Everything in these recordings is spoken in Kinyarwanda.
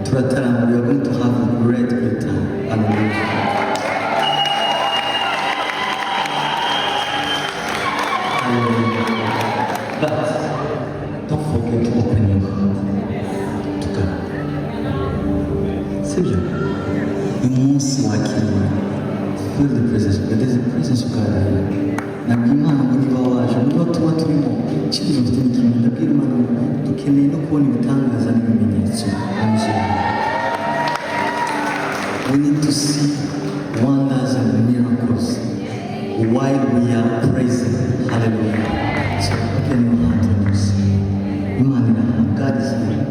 Turatara, we are going to have a great time. Hallelujah. But don't forget to open your heart to God. Sibyo? Umunsi wakiriye. Feel the presence of God. There's a presence of God here. Nabwira Imana ngo niba waje niba tuba turimo ikintu dufite kimwe ndabwira Imana ngo dukeneye no kubona ibitangaza n'ibimenyetso hanze. We need to see wonders and miracles while we are praising. Hallelujah. So open your heart and see. Imana, God is here.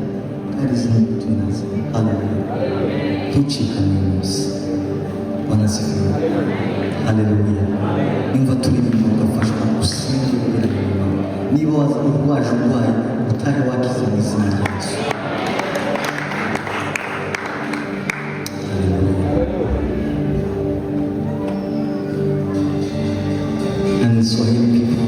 God is here between us. Hallelujah. Tuchika news. Wanasifiwa. Hallelujah. Nimba tulirimba ugafashwa gusenga imbere y'Imana. Niba waje urwaye utari wakize mu izina rya Yesu. And Swahili people